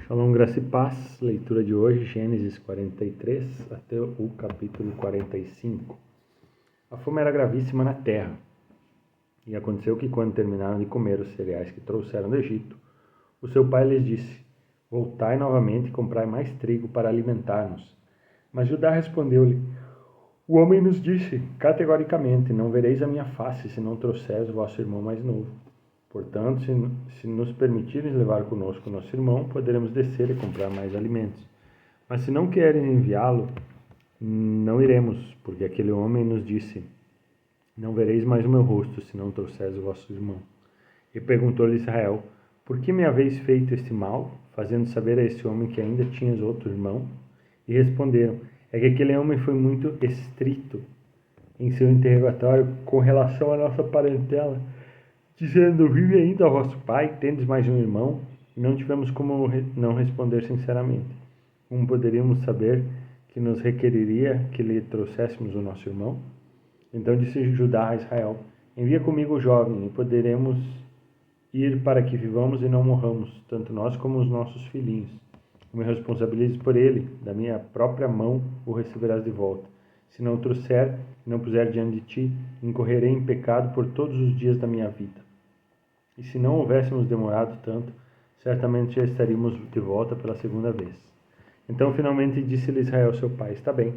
Shalom, graça e paz. Leitura de hoje, Gênesis 43 até o capítulo 45. A fome era gravíssima na terra. E aconteceu que, quando terminaram de comer os cereais que trouxeram do Egito, o seu pai lhes disse: Voltai novamente e comprai mais trigo para alimentar-nos. Mas Judá respondeu-lhe: O homem nos disse categoricamente: Não vereis a minha face se não trouxeres o vosso irmão mais novo. Portanto, se nos permitires levar conosco nosso irmão, poderemos descer e comprar mais alimentos. Mas se não querem enviá-lo, não iremos, porque aquele homem nos disse: Não vereis mais o meu rosto se não trouxeres o vosso irmão. E perguntou-lhe Israel: Por que me haveis feito este mal, fazendo saber a este homem que ainda tinhas outro irmão? E responderam: É que aquele homem foi muito estrito em seu interrogatório com relação à nossa parentela, dizendo: Vive ainda vosso pai, tendes mais um irmão? E não tivemos como não responder sinceramente. Como poderíamos saber que nos requeriria que lhe trouxéssemos o nosso irmão? Então disse Judá a Israel: Envia comigo o jovem, e poderemos ir para que vivamos e não morramos, tanto nós como os nossos filhinhos. Me responsabilizes por ele, da minha própria mão o receberás de volta. Se não o trouxer e não puser diante de ti, incorrerei em pecado por todos os dias da minha vida. E se não houvéssemos demorado tanto, certamente já estaríamos de volta pela segunda vez. Então finalmente disse-lhe Israel seu pai: Está bem,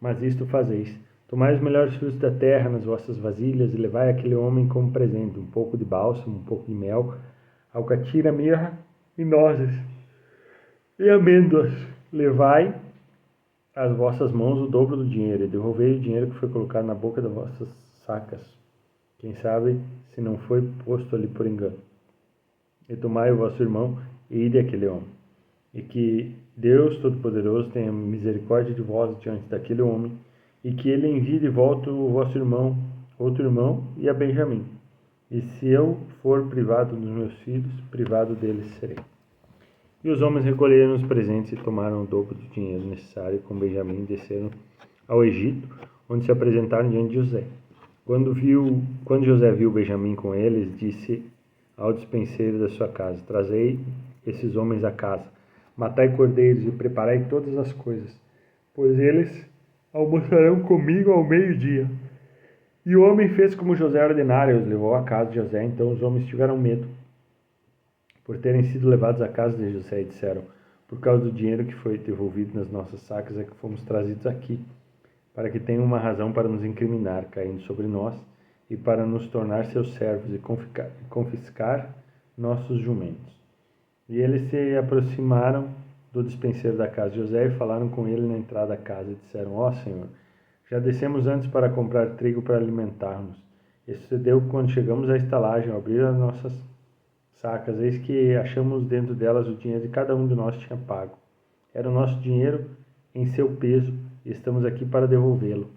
mas isto fazeis: tomai os melhores frutos da terra nas vossas vasilhas e levai aquele homem como presente, um pouco de bálsamo, um pouco de mel, alcatira, mirra e nozes e amêndoas. Levai às vossas mãos o dobro do dinheiro e devolvei o dinheiro que foi colocado na boca das vossas sacas. Quem sabe se não foi posto ali por engano. E tomai o vosso irmão e ide àquele homem. E que Deus Todo-Poderoso tenha misericórdia de vós diante daquele homem, e que ele envie de volta o vosso irmão, outro irmão, e a Benjamim. E se eu for privado dos meus filhos, privado deles serei. E os homens recolheram os presentes e tomaram o dobro do dinheiro necessário com Benjamim e desceram ao Egito, onde se apresentaram diante de José. Quando José viu Benjamim com eles, disse ao despenseiro da sua casa: Trazei esses homens a casa, matai cordeiros e preparai todas as coisas, pois eles almoçarão comigo ao meio-dia. E o homem fez como José ordenara e os levou à casa de José. Então os homens tiveram medo por terem sido levados à casa de José e disseram: Por causa do dinheiro que foi devolvido nas nossas sacas é que fomos trazidos aqui, para que tenham uma razão para nos incriminar, caindo sobre nós, e para nos tornar seus servos e confiscar nossos jumentos. E eles se aproximaram do despenseiro da casa de José e falaram com ele na entrada da casa e disseram: Ó Senhor, já descemos antes para comprar trigo para alimentar-nos. E sucedeu que quando chegamos à estalagem, ao abrir as nossas sacas, eis que achamos dentro delas o dinheiro que cada um de nós tinha pago. Era o nosso dinheiro em seu peso, e estamos aqui para devolvê-lo.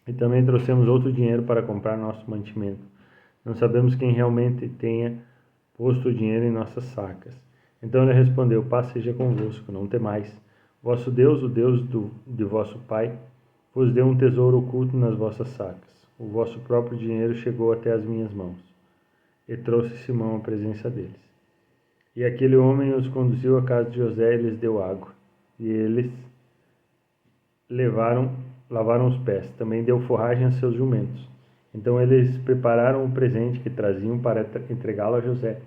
E também trouxemos outro dinheiro para comprar nosso mantimento. Não sabemos quem realmente tenha posto o dinheiro em nossas sacas. Então ele respondeu: Paz seja convosco, não temais. Vosso Deus, o Deus de vosso pai, vos deu um tesouro oculto nas vossas sacas. O vosso próprio dinheiro chegou até as minhas mãos. E trouxe Simão à presença deles. E aquele homem os conduziu à casa de José e lhes deu água. E eles lavaram os pés. Também deu forragem a seus jumentos. Então eles prepararam o presente que traziam para entregá-lo a José,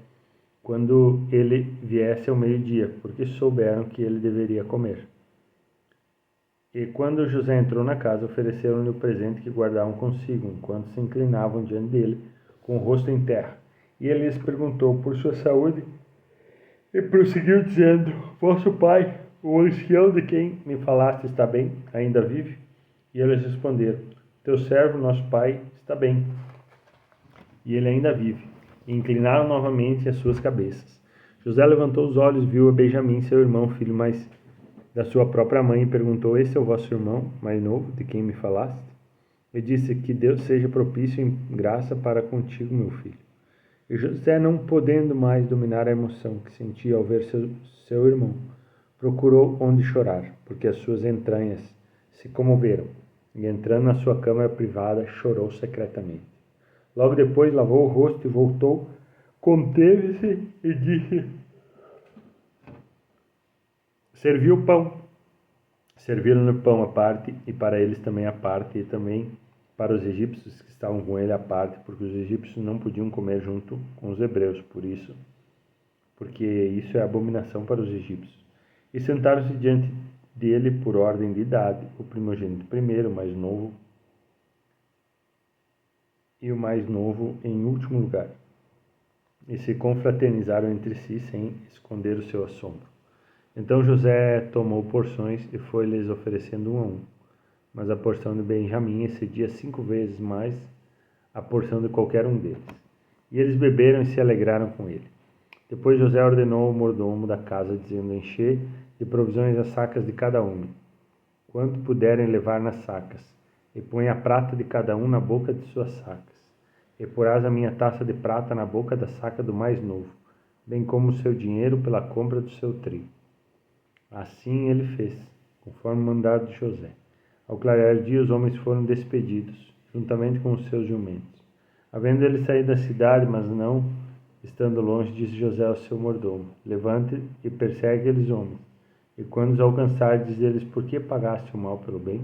quando ele viesse ao meio-dia, porque souberam que ele deveria comer. E quando José entrou na casa, ofereceram-lhe o presente que guardavam consigo, enquanto se inclinavam diante dele, com o rosto em terra. E ele lhes perguntou por sua saúde, e prosseguiu dizendo: Vosso pai, o ancião de quem me falaste, está bem? Ainda vive? E eles responderam: Teu servo, nosso pai, está bem, e ele ainda vive. E inclinaram novamente as suas cabeças. José levantou os olhos, viu a Benjamim, seu irmão, filho mais da sua própria mãe, e perguntou: Esse é o vosso irmão mais novo, de quem me falaste? E disse: Que Deus seja propício em graça para contigo, meu filho. E José, não podendo mais dominar a emoção que sentia ao ver seu irmão, procurou onde chorar, porque as suas entranhas se comoveram, e entrando na sua câmara privada, chorou secretamente. Logo depois lavou o rosto e voltou, conteve-se e disse: serviu o pão. Serviram-lhe o pão à parte, e para eles também à parte, e também para os egípcios que estavam com ele à parte, porque os egípcios não podiam comer junto com os hebreus, porque isso é abominação para os egípcios. E sentaram-se diante dele por ordem de idade, o primogênito primeiro, o mais novo, e o mais novo em último lugar. E se confraternizaram entre si sem esconder o seu assombro. Então José tomou porções e foi-lhes oferecendo um a um. Mas a porção de Benjamim excedia 5 vezes mais a porção de qualquer um deles. E eles beberam e se alegraram com ele. Depois José ordenou ao mordomo da casa, dizendo: enchei de provisões as sacas de cada homem, quanto puderem levar nas sacas, e põe a prata de cada um na boca de suas sacas. E porás a minha taça de prata na boca da saca do mais novo, bem como o seu dinheiro pela compra do seu trigo. Assim ele fez, conforme o mandado de José. Ao clarear dia, os homens foram despedidos, juntamente com os seus jumentos. Havendo ele saído da cidade, mas não estando longe, disse José ao seu mordomo: levante e persegue aqueles homens. E quando os alcançar, diz-lhes: por que pagaste o mal pelo bem?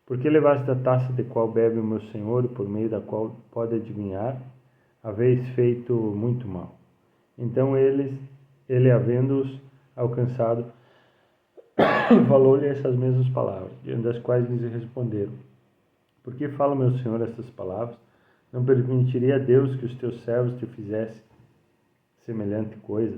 Por que levaste a taça de qual bebe o meu senhor, e por meio da qual pode adivinhar? Haveis feito muito mal. Então ele havendo-os alcançado, falou-lhe essas mesmas palavras, diante das quais lhes responderam: por que fala meu senhor estas palavras? Não permitiria a Deus que os teus servos te fizessem semelhante coisa?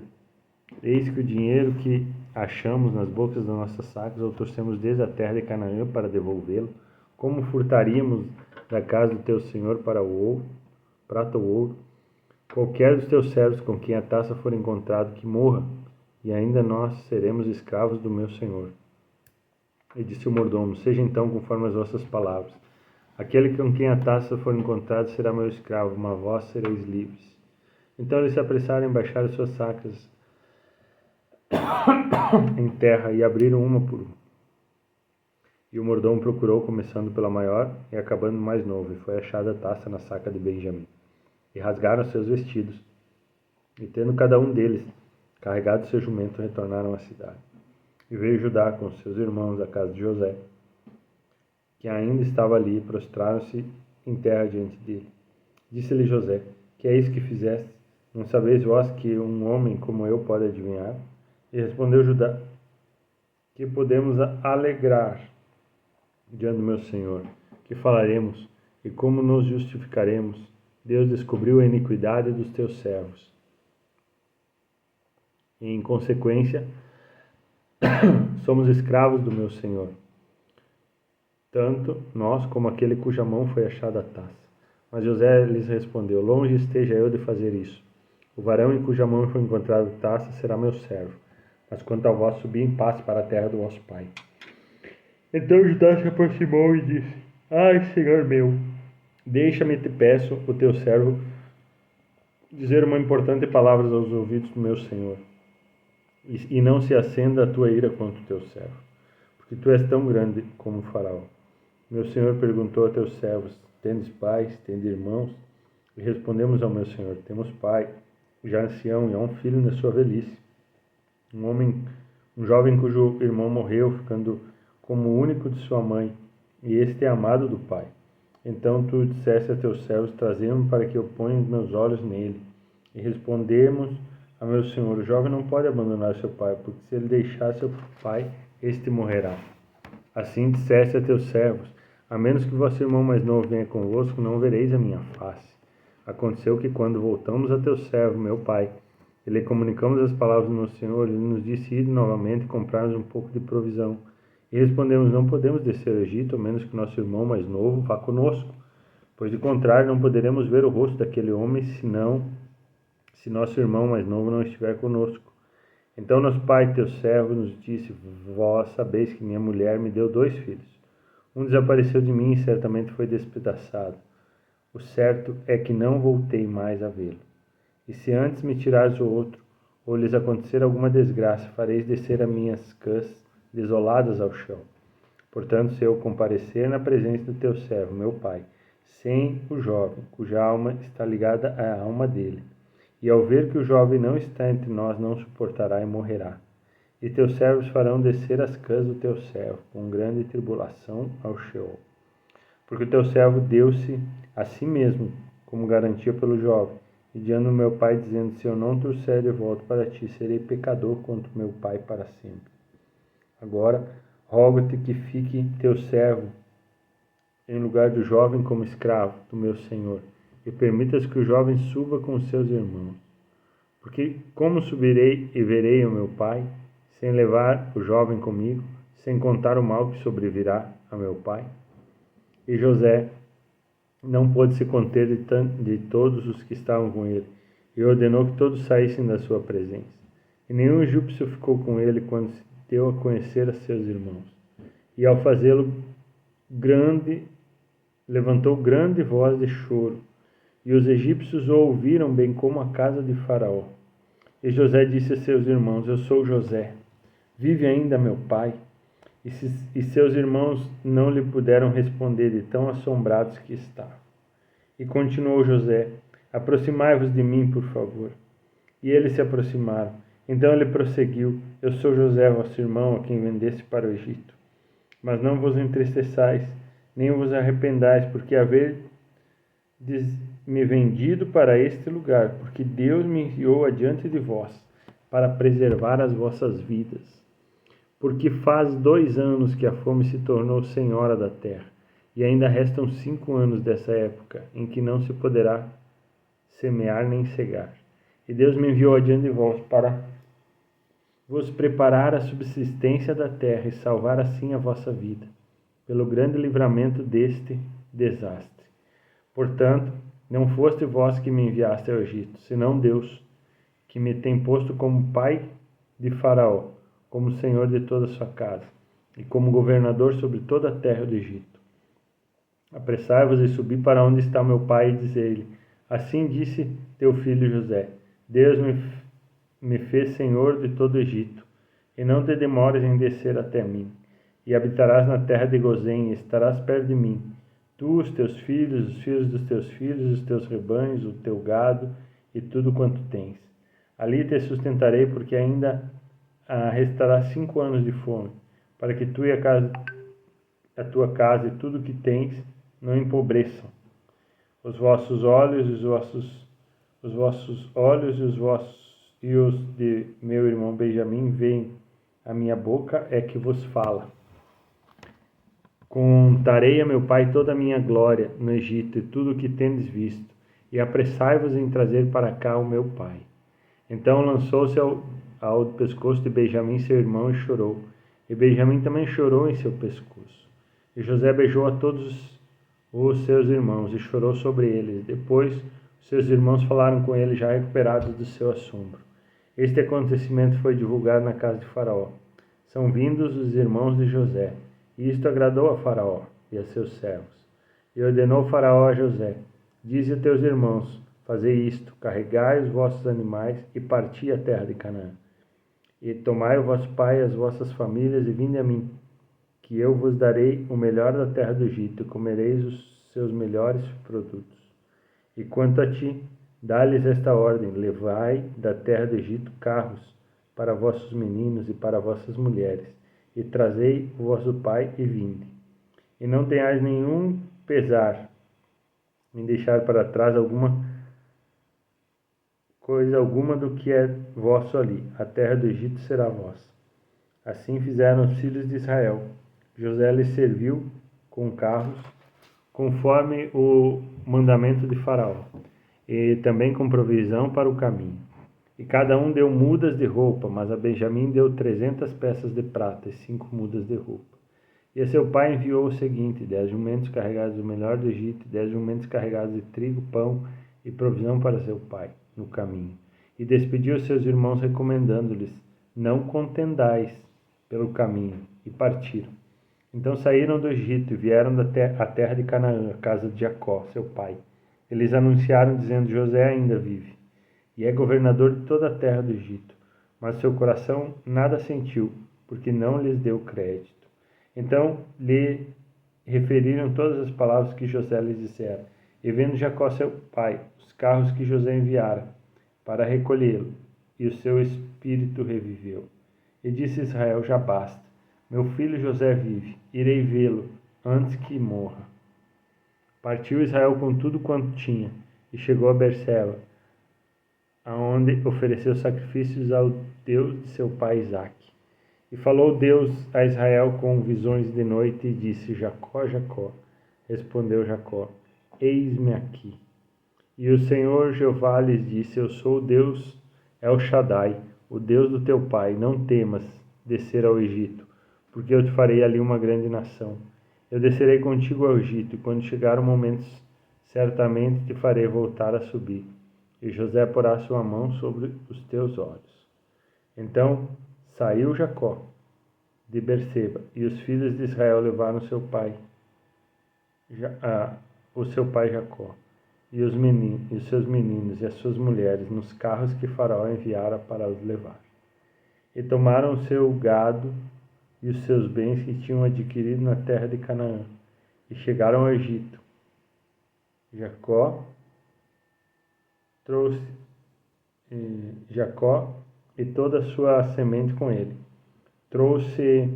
Eis que o dinheiro que achamos nas bocas das nossas sacas, ou trouxemos desde a terra de Canaã para devolvê-lo, como furtaríamos da casa do teu senhor para o ouro, prata ou ouro? Qualquer dos teus servos com quem a taça for encontrado, que morra, e ainda nós seremos escravos do meu senhor. E disse o mordomo: seja então conforme as vossas palavras. Aquele com quem a taça for encontrada será meu escravo, mas vós sereis livres. Então eles se apressaram em baixar as suas sacas em terra e abriram uma por uma. E o mordomo procurou, começando pela maior e acabando no mais novo, e foi achada a taça na saca de Benjamim. E rasgaram seus vestidos, e tendo cada um deles carregado seu jumento, retornaram à cidade. E veio Judá com seus irmãos à casa de José, que ainda estava ali, e prostraram-se em terra diante dele. Disse-lhe José: que é isso que fizeste? Não sabeis vós que um homem como eu pode adivinhar? E respondeu Judá: que podemos alegrar diante do meu senhor, que falaremos, e como nos justificaremos? Deus descobriu a iniquidade dos teus servos. E, em consequência, somos escravos do meu senhor, tanto nós como aquele cuja mão foi achada a taça. Mas José lhes respondeu: longe esteja eu de fazer isso. O varão em cuja mão foi encontrada a taça será meu servo, mas quanto a vós, subi em paz para a terra do vosso pai. Então Judá se aproximou e disse: ai, senhor meu, deixa-me, te peço, o teu servo, dizer uma importante palavra aos ouvidos do meu senhor, e não se acenda a tua ira contra o teu servo, porque tu és tão grande como o faraó. Meu senhor perguntou a teus servos: tendes pais, tendes irmãos? E respondemos ao meu senhor: temos pai, já ancião, e há um filho na sua velhice, um jovem cujo irmão morreu, ficando como o único de sua mãe, e este é amado do pai. Então tu disseste a teus servos: trazei-me para que eu ponha os meus olhos nele. E respondemos a meu senhor: o jovem não pode abandonar seu pai, porque se ele deixar seu pai, este morrerá. Assim disseste a teus servos: a menos que vosso irmão mais novo venha convosco, não vereis a minha face. Aconteceu que, quando voltamos a teu servo, meu pai, e lhe comunicamos as palavras do meu senhor, ele nos disse: ide novamente comprar-nos um pouco de provisão. E respondemos: não podemos descer ao Egito, a menos que nosso irmão mais novo vá conosco, pois de contrário não poderemos ver o rosto daquele homem, se nosso irmão mais novo não estiver conosco. Então nosso pai, teu servo, nos disse: vós sabeis que minha mulher me deu 2 filhos. Um desapareceu de mim e certamente foi despedaçado. O certo é que não voltei mais a vê-lo. E se antes me tirares o outro, ou lhes acontecer alguma desgraça, fareis descer as minhas cãs desoladas ao chão. Portanto, se eu comparecer na presença do teu servo, meu pai, sem o jovem, cuja alma está ligada à alma dele, e ao ver que o jovem não está entre nós, não suportará e morrerá. e teus servos farão descer as cãs do teu servo, com grande tribulação ao Sheol. Porque o teu servo deu-se a si mesmo como garantia pelo jovem, e diante do meu pai, dizendo, se eu não trouxer de volta para ti, serei pecador contra o meu pai para sempre. Agora, rogo-te que fique teu servo em lugar do jovem como escravo do meu senhor, e permitas que o jovem suba com os seus irmãos. Porque como subirei e verei o meu pai, sem levar o jovem comigo, sem contar o mal que sobrevirá a meu pai? E José não pôde se conter de todos os que estavam com ele, e ordenou que todos saíssem da sua presença. E nenhum egípcio ficou com ele quando se deu a conhecer a seus irmãos. E ao fazê-lo levantou grande voz de choro, e os egípcios o ouviram, bem como a casa de Faraó. E José disse a seus irmãos, eu sou José, vive ainda meu pai? E seus irmãos não lhe puderam responder, de tão assombrados que estavam. E continuou José, aproximai-vos de mim, por favor. E eles se aproximaram. Então ele prosseguiu, eu sou José, vosso irmão, a quem vendeste para o Egito. Mas não vos entristeçais, nem vos arrependais, porque havedes me vendido para este lugar, porque Deus me enviou adiante de vós, para preservar as vossas vidas. Porque faz 2 anos que a fome se tornou senhora da terra, e ainda restam 5 anos dessa época, em que não se poderá semear nem cegar. E Deus me enviou adiante de vós para vos preparar a subsistência da terra e salvar assim a vossa vida, pelo grande livramento deste desastre. Portanto, não foste vós que me enviaste ao Egito, senão Deus, que me tem posto como pai de Faraó, como senhor de toda a sua casa, e como governador sobre toda a terra do Egito. Apressai-vos e subi para onde está meu pai, e dizei-lhe, assim disse teu filho José, Deus me fez senhor de todo o Egito, e não te demores em descer até mim, e habitarás na terra de Gozém, e estarás perto de mim, tu, os teus filhos, os filhos dos teus filhos, os teus rebanhos, o teu gado, e tudo quanto tens. Ali te sustentarei, porque ainda restará 5 anos de fome, para que tu e a tua casa e tudo que tens não empobreçam. Os vossos olhos e os de meu irmão Benjamim veem a minha boca é que vos fala. Contarei a meu pai toda a minha glória no Egito e tudo o que tendes visto, e apressai-vos em trazer para cá o meu pai. Então lançou-se ao pescoço de Benjamim, seu irmão, e chorou. E Benjamim também chorou em seu pescoço. E José beijou a todos os seus irmãos e chorou sobre eles. Depois, seus irmãos falaram com ele, já recuperados do seu assombro. Este acontecimento foi divulgado na casa de Faraó. São vindos os irmãos de José. E isto agradou a Faraó e a seus servos. E ordenou Faraó a José, dize a teus irmãos, fazei isto, carregai os vossos animais e parti a terra de Canaã. E tomai o vosso pai e as vossas famílias e vinde a mim, que eu vos darei o melhor da terra do Egito, e comereis os seus melhores produtos. E quanto a ti, dá-lhes esta ordem, levai da terra do Egito carros para vossos meninos e para vossas mulheres, e trazei o vosso pai e vinde. E não tenhais nenhum pesar em deixar para trás coisa alguma do que é vosso ali. A terra do Egito será vossa. Assim fizeram os filhos de Israel. José lhes serviu com carros, conforme o mandamento de Faraó, e também com provisão para o caminho. E cada um deu mudas de roupa, mas a Benjamim deu 300 peças de prata e 5 mudas de roupa. E a seu pai enviou o seguinte, 10 jumentos carregados do melhor do Egito, 10 jumentos carregados de trigo, pão e provisão para seu pai, no caminho. E despediu seus irmãos, recomendando-lhes, não contendais pelo caminho, e partiram. Então saíram do Egito e vieram à terra de Canaã, a casa de Jacó, seu pai. Eles anunciaram, dizendo, José ainda vive, e é governador de toda a terra do Egito. Mas seu coração nada sentiu, porque não lhes deu crédito. Então lhe referiram todas as palavras que José lhes dissera. E vendo Jacó seu pai, os carros que José enviara para recolhê-lo, e o seu espírito reviveu. E disse Israel: já basta. Meu filho José vive, irei vê-lo antes que morra. Partiu Israel com tudo quanto tinha, e chegou a Berseba, aonde ofereceu sacrifícios ao Deus de seu pai Isaque. E falou Deus a Israel com visões de noite, e disse: Jacó, Jacó. Respondeu Jacó: eis-me aqui. E o Senhor Jeová lhes disse: eu sou o Deus El Shaddai, o Deus do teu pai. Não temas descer ao Egito, porque eu te farei ali uma grande nação. Eu descerei contigo ao Egito, e quando chegar o momento, certamente te farei voltar a subir. E José porá sua mão sobre os teus olhos. Então saiu Jacó de Berseba, e os filhos de Israel levaram o seu pai Jacó, e os seus meninos e as suas mulheres nos carros que Faraó enviara para os levar. E tomaram o seu gado e os seus bens que tinham adquirido na terra de Canaã, e chegaram ao Egito. Jacó e toda a sua semente com ele. Trouxe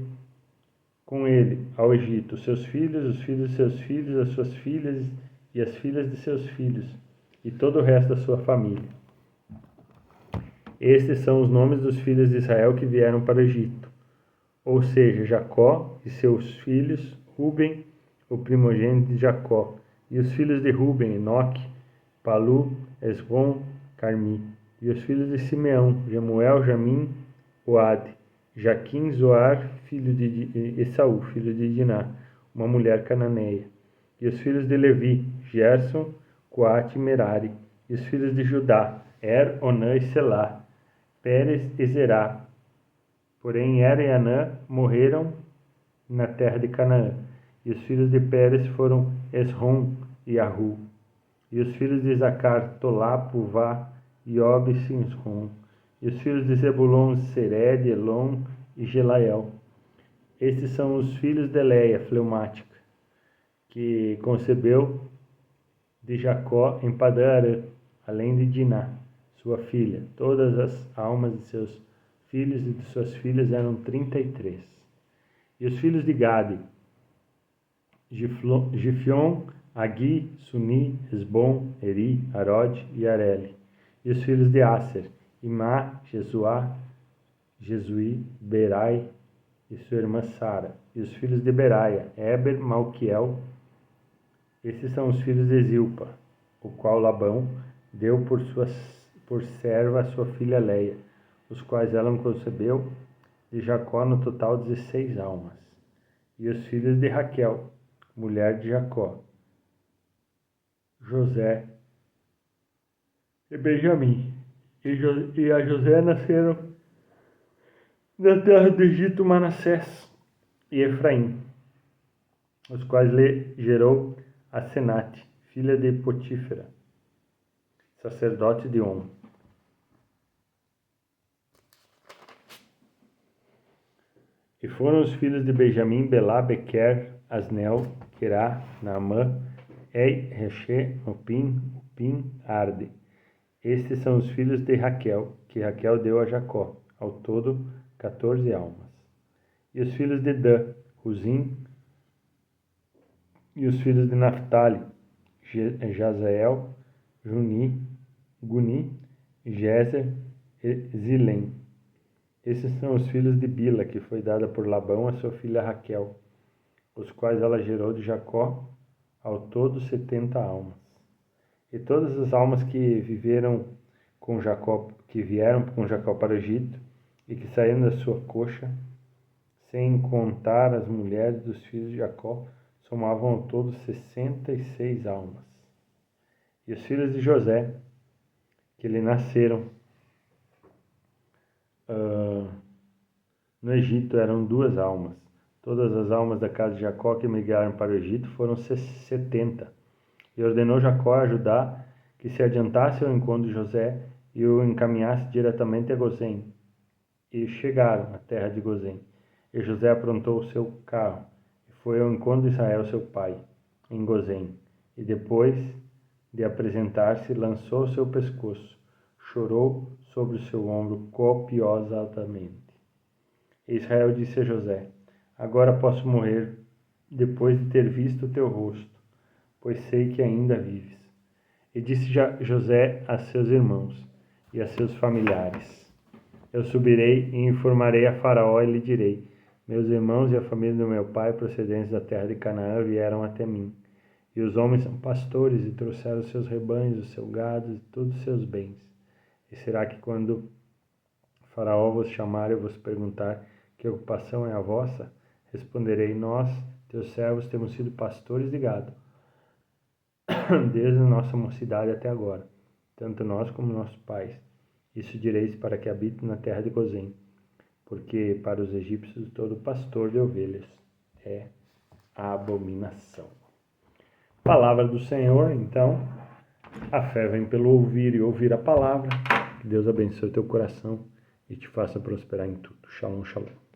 com ele ao Egito seus filhos, os filhos de seus filhos, as suas filhas e as filhas de seus filhos, e todo o resto da sua família. Estes são os nomes dos filhos de Israel que vieram para o Egito, ou seja, Jacó e seus filhos, Ruben, o primogênito de Jacó, e os filhos de Ruben, Enoque, Palu, Esrom, Carmi, e os filhos de Simeão, Jemuel, Jamim, Oade, Jaquim, Zoar, filho de Esaú, filho de Diná, uma mulher cananeia. E os filhos de Levi, Gerson, Coate e Merari. E os filhos de Judá, Onã e Selá, Pérez e Zerá. Porém, e Anã morreram na terra de Canaã. E os filhos de Pérez foram Esrom e Arru. E os filhos de Isacar, Tolá, Puvá, Iob e Sinsrom. E os filhos de Zebulon, Sered, Elon e Gelael. Estes são os filhos de Leia, fleumática, que concebeu de Jacó em Padã-Arã, além de Diná, sua filha. Todas as almas de seus filhos e de suas filhas eram 33. E os filhos de Gade, Gifion, Agi, Suni, Esbom, Eri, Arode e Areli. E os filhos de Aser, Imá, Jesuá, Jesuí, Berai e sua irmã Sara. E os filhos de Beraia, Eber, Malquiel. Esses são os filhos de Zilpa, o qual Labão deu por serva a sua filha Leia, os quais ela concebeu de Jacó, no total 16 almas. E os filhos de Raquel, mulher de Jacó, José e Benjamim. E a José nasceram na terra do Egito Manassés e Efraim, os quais lhe gerou Asenate, filha de Potífera, sacerdote de On. E foram os filhos de Benjamim, Belá, Bequer, Asnel, Querá, Naamã, Ei, Reché, Upim, Arde. Estes são os filhos de Raquel, que Raquel deu a Jacó, ao todo 14 almas. E os filhos de Dan, Uzim, e os filhos de Naphtali, Jazael, Guni, Jezer e Zilem. Esses são os filhos de Bila, que foi dada por Labão a sua filha Raquel, os quais ela gerou de Jacó, ao todo 70 almas. E todas as almas que vieram com Jacó para o Egito, e que saíram da sua coxa, sem contar as mulheres dos filhos de Jacó, somavam ao todo 66 almas. E os filhos de José, que lhe nasceram no Egito, eram 2 almas. Todas as almas da casa de Jacó que migraram para o Egito foram 70. E ordenou Jacó a Judá que se adiantasse ao encontro de José e o encaminhasse diretamente a Gozém. E chegaram à terra de Gozém. E José aprontou o seu carro e foi ao encontro de Israel, seu pai, em Gozém. E depois de apresentar-se, lançou o seu pescoço, chorou sobre o seu ombro copiosamente. E Israel disse a José: agora posso morrer depois de ter visto o teu rosto, pois sei que ainda vives. E disse José a seus irmãos e a seus familiares: eu subirei e informarei a Faraó e lhe direi: meus irmãos e a família do meu pai, procedentes da terra de Canaã, vieram até mim. E os homens são pastores e trouxeram os seus rebanhos, o seu gado e todos os seus bens. E será que quando Faraó vos chamar e vos perguntar que ocupação é a vossa, responderei: nós, teus servos, temos sido pastores de gado, desde a nossa mocidade até agora, tanto nós como nossos pais. Isso direis para que habite na terra de Gozém, porque para os egípcios todo pastor de ovelhas é a abominação. Palavra do Senhor, então, a fé vem pelo ouvir e ouvir a palavra. Que Deus abençoe teu coração e te faça prosperar em tudo. Shalom, shalom.